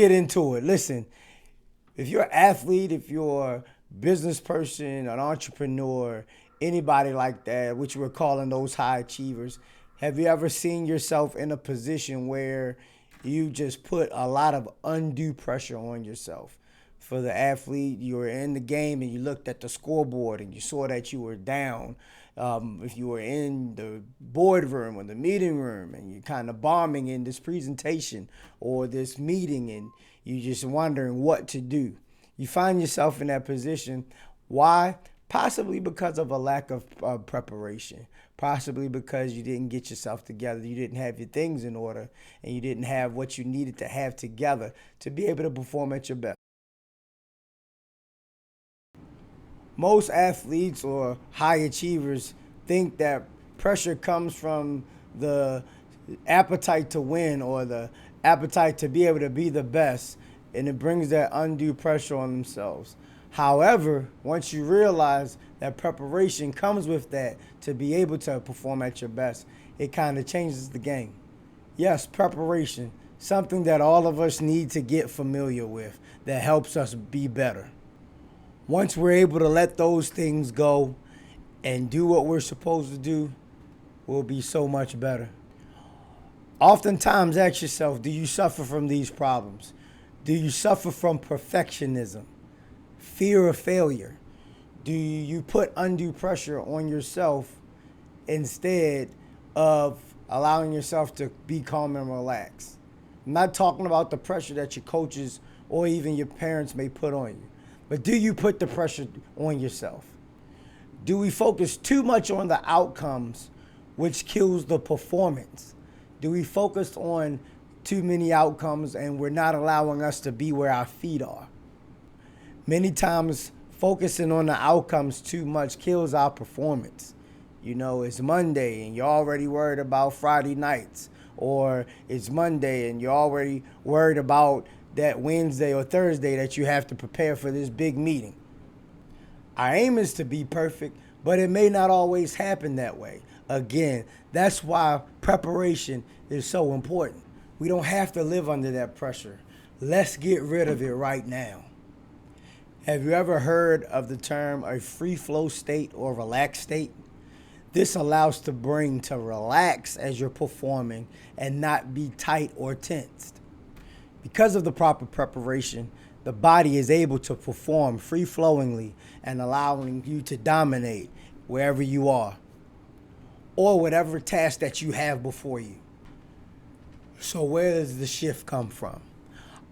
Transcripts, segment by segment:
get into it. Listen, if you're an athlete, if you're a business person, an entrepreneur, anybody like that, which we're calling those high achievers, have you ever seen yourself in a position where you just put a lot of undue pressure on yourself? For the athlete, you were in the game and you looked at the scoreboard and you saw that you were down. If you were in the boardroom or the meeting room and you're kind of bombing in this presentation or this meeting and you're just wondering what to do, you find yourself in that position. Why? Possibly because of a lack of preparation. Possibly because you didn't get yourself together. You didn't have your things in order and you didn't have what you needed to have together to be able to perform at your best. Most athletes or high achievers think that pressure comes from the appetite to win or the appetite to be able to be the best, and it brings that undue pressure on themselves. However, once you realize that preparation comes with that to be able to perform at your best, it kind of changes the game. Yes, preparation, something that all of us need to get familiar with that helps us be better. Once we're able to let those things go and do what we're supposed to do, we'll be so much better. Oftentimes, ask yourself, do you suffer from these problems? Do you suffer from perfectionism, fear of failure? Do you put undue pressure on yourself instead of allowing yourself to be calm and relaxed? I'm not talking about the pressure that your coaches or even your parents may put on you. But do you put the pressure on yourself? Do we focus too much on the outcomes, which kills the performance? Do we focus on too many outcomes and we're not allowing us to be where our feet are? Many times, focusing on the outcomes too much kills our performance. You know, it's Monday and you're already worried about Friday nights, or it's Monday and you're already worried about that Wednesday or Thursday that you have to prepare for this big meeting. Our aim is to be perfect, but it may not always happen that way. Again, that's why preparation is so important. We don't have to live under that pressure. Let's get rid of it right now. Have you ever heard of the term a free flow state or relaxed state? This allows the brain to relax as you're performing and not be tight or tensed. Because of the proper preparation, the body is able to perform free-flowingly and allowing you to dominate wherever you are or whatever task that you have before you. So where does the shift come from?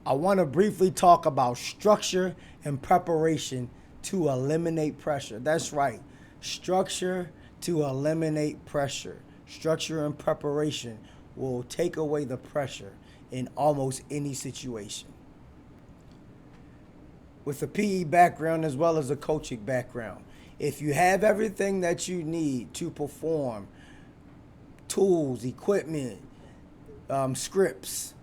I want to briefly talk about structure and preparation to eliminate pressure. That's right, structure to eliminate pressure. Structure and preparation will take away the pressure in almost any situation. With a PE background as well as a coaching background, if you have everything that you need to perform, tools, equipment, scripts,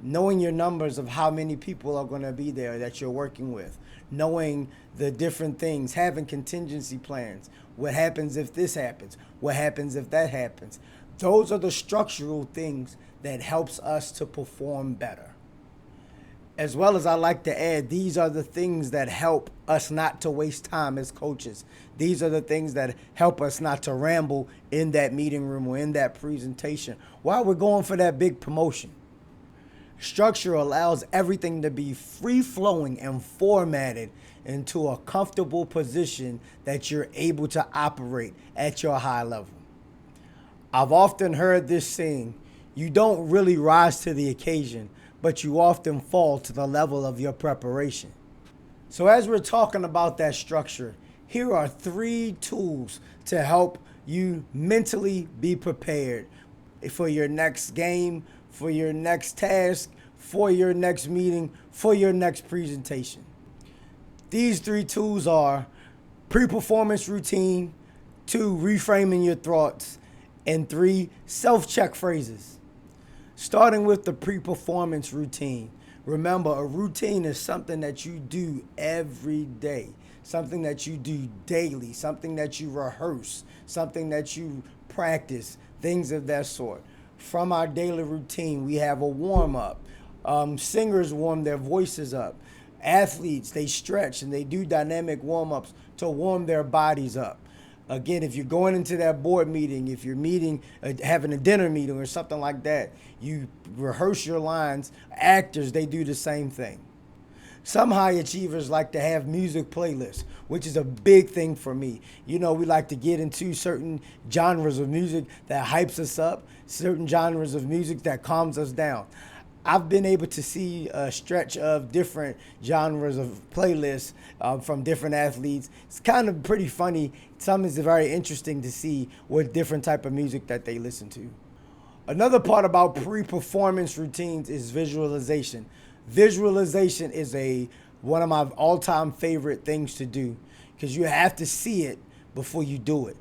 knowing your numbers of how many people are going to be there that you're working with, knowing the different things, having contingency plans, what happens if this happens, what happens if that happens. Those are the structural things that helps us to perform better. As well as I like to add, these are the things that help us not to waste time as coaches. These are the things that help us not to ramble in that meeting room or in that presentation while we're going for that big promotion. Structure allows everything to be free-flowing and formatted into a comfortable position that you're able to operate at your high level. I've often heard this saying, you don't really rise to the occasion, but you often fall to the level of your preparation. So as we're talking about that structure, here are 3 tools to help you mentally be prepared for your next game, for your next task, for your next meeting, for your next presentation. These 3 tools are pre-performance routine, 2, reframing your thoughts, and 3, self-check phrases. Starting with the pre-performance routine. Remember, a routine is something that you do every day, something that you do daily, something that you rehearse, something that you practice, things of that sort. From our daily routine, we have a warm-up, Singers warm their voices up. Athletes, they stretch and they do dynamic warm-ups to warm their bodies up. Again, if you're going into that board meeting, if you're having a dinner meeting or something like that, you rehearse your lines. Actors, they do the same thing. Some high achievers like to have music playlists, which is a big thing for me. We like to get into certain genres of music that hypes us up, certain genres of music that calms us down. I've been able to see a stretch of different genres of playlists from different athletes. It's kind of pretty funny. Some is very interesting to see what different type of music that they listen to. Another part about pre-performance routines is visualization. Visualization is one of my all-time favorite things to do because you have to see it before you do it.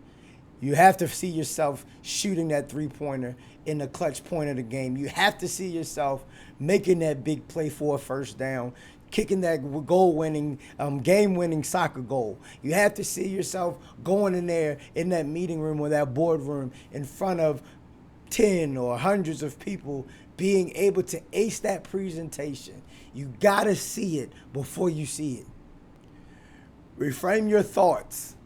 You have to see yourself shooting that three-pointer in the clutch point of the game. You have to see yourself making that big play for a first down, kicking that goal-winning, game-winning soccer goal. You have to see yourself going in there in that meeting room or that boardroom in front of 10 or hundreds of people, being able to ace that presentation. You gotta see it before you see it. Reframe your thoughts.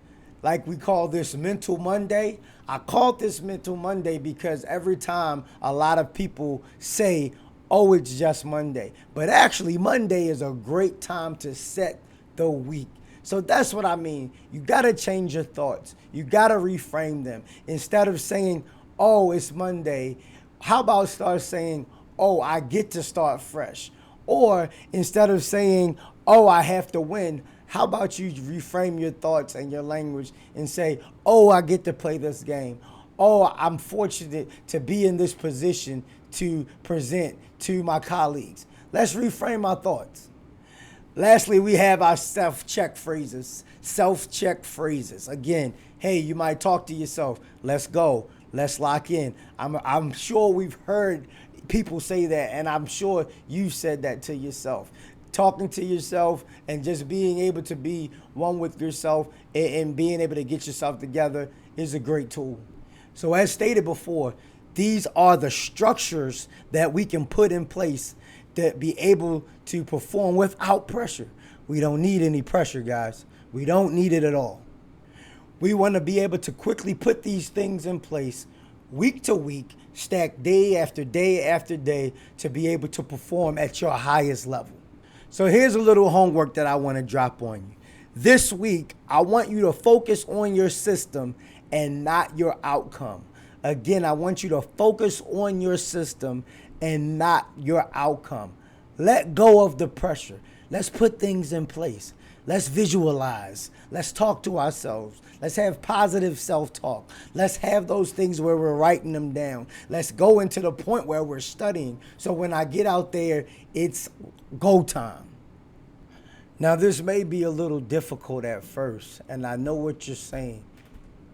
Like we call this Mental Monday. I called this Mental Monday because every time a lot of people say, oh, it's just Monday. But actually, Monday is a great time to set the week. So that's what I mean. You gotta change your thoughts. You gotta reframe them. Instead of saying, oh, it's Monday, how about start saying, oh, I get to start fresh? Or instead of saying, oh, I have to win, how about you reframe your thoughts and your language and say, oh, I get to play this game. Oh, I'm fortunate to be in this position to present to my colleagues. Let's reframe our thoughts. Lastly, we have our self-check phrases. Self-check phrases. Again, hey, you might talk to yourself. Let's go. Let's lock in. I'm sure we've heard people say that, and I'm sure you've said that to yourself. Talking to yourself and just being able to be one with yourself and being able to get yourself together is a great tool. So as stated before, these are the structures that we can put in place to be able to perform without pressure. We don't need any pressure, guys. We don't need it at all. We want to be able to quickly put these things in place week to week, stack day after day after day to be able to perform at your highest level. So here's a little homework that I want to drop on you. This week, I want you to focus on your system and not your outcome. Again, I want you to focus on your system and not your outcome. Let go of the pressure. Let's put things in place. Let's visualize. Let's talk to ourselves. Let's have positive self-talk. Let's have those things where we're writing them down. Let's go into the point where we're studying. So when I get out there, it's go time. Now, this may be a little difficult at first, and I know what you're saying.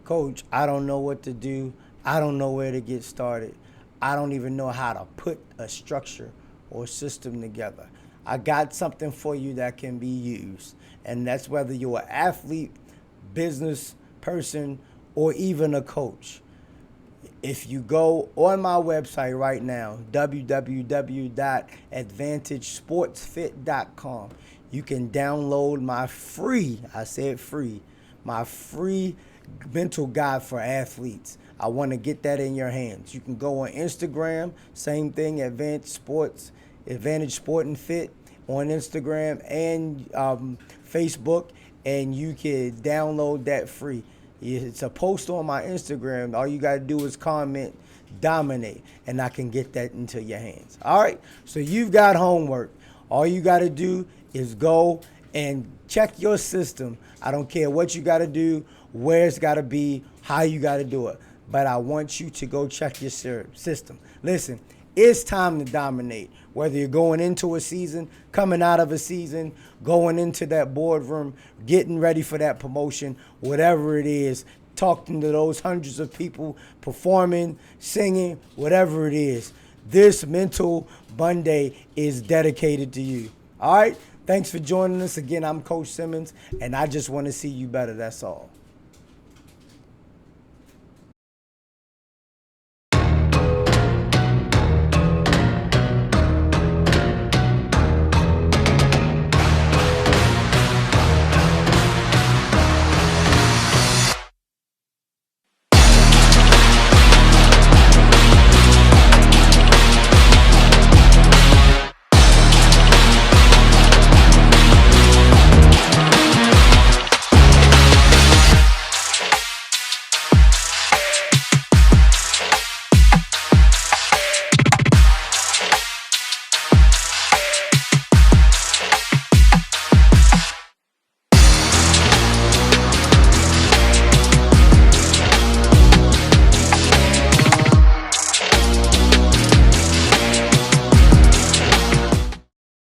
Coach, I don't know what to do. I don't know where to get started. I don't even know how to put a structure or system together. I got something for you that can be used, and that's whether you're an athlete, business person, or even a coach. If you go on my website right now, www.advantagesportsfit.com, you can download my free, I said free, my free mental guide for athletes. I want to get that in your hands. You can go on Instagram, same thing, Advantage Sport and Fit on Instagram and Facebook, and you can download that free. It's a post on my Instagram. All you got to do is comment, dominate, and I can get that into your hands. All right? So you've got homework. All you got to do is go and check your system. I don't care what you got to do, where it's got to be, how you got to do it. But I want you to go check your system. Listen, it's time to dominate. Whether you're going into a season, coming out of a season, going into that boardroom, getting ready for that promotion, whatever it is, talking to those hundreds of people, performing, singing, whatever it is. This Mental Monday is dedicated to you. All right? Thanks for joining us. Again, I'm Coach Simmons, and I just want to see you better. That's all.